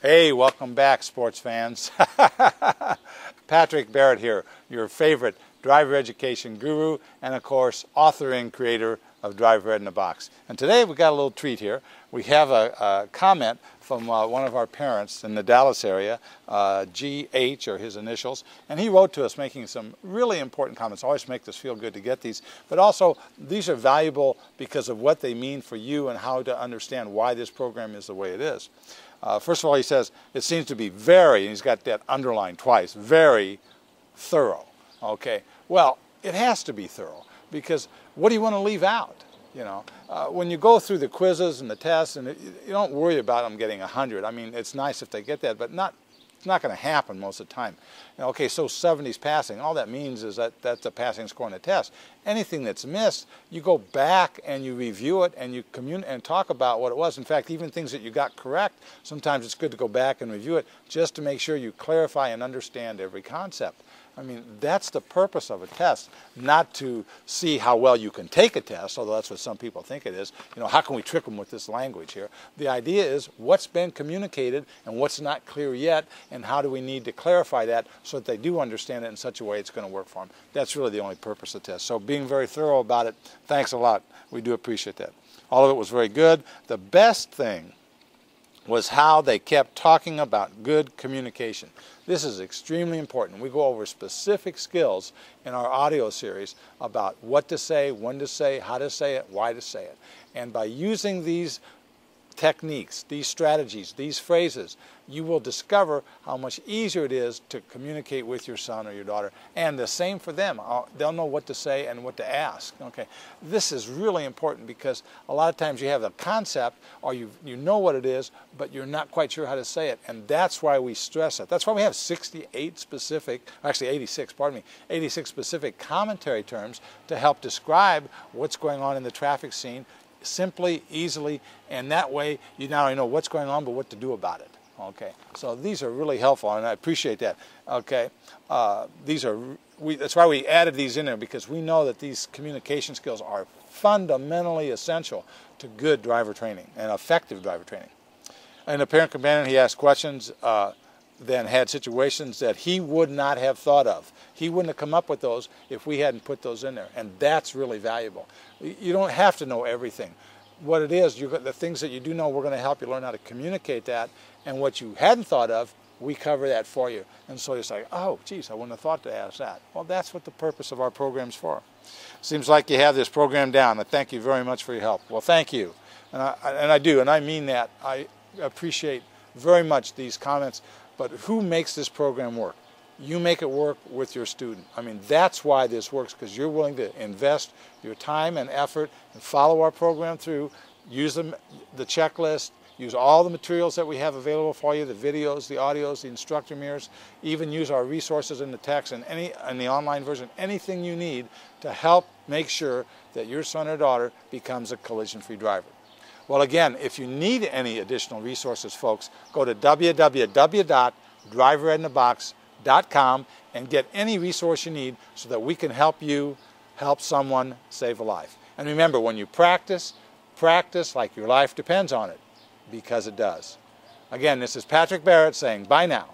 Hey, welcome back, sports fans. Patrick Barrett here, your favorite driver education guru and, of course, author and creator of Driver Ed in the Box. And today we got a little treat here. We have a comment from one of our parents in the Dallas area, GH, or his initials, and he wrote to us making some really important comments. Always make us feel good to get these, but also these are valuable because of what they mean for you and how to understand why this program is the way it is. First of all, he says, it seems to be very, and he's got that underlined twice, very thorough. Okay, well, it has to be thorough because what do you want to leave out? You know, when you go through the quizzes and the tests, and you don't worry about them getting 100. I mean, it's nice if they get that, but it's not going to happen most of the time. You know, okay, so 70's passing. All that means is that that's a passing score on the test. Anything that's missed, you go back and you review it and you and talk about what it was. In fact, even things that you got correct, sometimes it's good to go back and review it just to make sure you clarify and understand every concept. I mean, that's the purpose of a test, not to see how well you can take a test, although that's what some people think it is. You know, how can we trick them with this language here? The idea is what's been communicated and what's not clear yet, and how do we need to clarify that so that they do understand it in such a way it's going to work for them. That's really the only purpose of the test. So being very thorough about it, thanks a lot. We do appreciate that. All of it was very good. The best thing was how they kept talking about good communication. This is extremely important. We go over specific skills in our audio series about what to say, when to say, how to say it, why to say it. And by using these techniques, these strategies, these phrases, you will discover how much easier it is to communicate with your son or your daughter. And the same for them. They'll know what to say and what to ask. Okay, this is really important because a lot of times you have a concept or you know what it is, but you're not quite sure how to say it. And that's why we stress it. That's why we have 68 specific, actually 86, pardon me, 86 specific commentary terms to help describe what's going on in the traffic scene simply, easily, and that way you not only know what's going on, but what to do about it. Okay, so these are really helpful, and I appreciate that. Okay, that's why we added these in there, because we know that these communication skills are fundamentally essential to good driver training and effective driver training. And the parent companion, he asked questions, then had situations that he would not have thought of. He wouldn't have come up with those if we hadn't put those in there, and that's really valuable. You don't have to know everything. What it is, the things that you do know, we're going to help you learn how to communicate that, and what you hadn't thought of, we cover that for you. And so it's like, oh, geez, I wouldn't have thought to ask that. Well, that's what the purpose of our program's for. Seems like you have this program down. I thank you very much for your help. Well, thank you. And I do, and I mean that. I appreciate very much these comments. But who makes this program work? You make it work with your student. I mean, that's why this works, because you're willing to invest your time and effort and follow our program through, use the checklist, use all the materials that we have available for you, the videos, the audios, the instructor mirrors, even use our resources in the text and the online version, anything you need to help make sure that your son or daughter becomes a collision-free driver. Well, again, if you need any additional resources, folks, go to www.driveredinthebox.com and get any resource you need so that we can help you help someone save a life. And remember, when you practice, practice like your life depends on it, because it does. Again, this is Patrick Barrett saying bye now.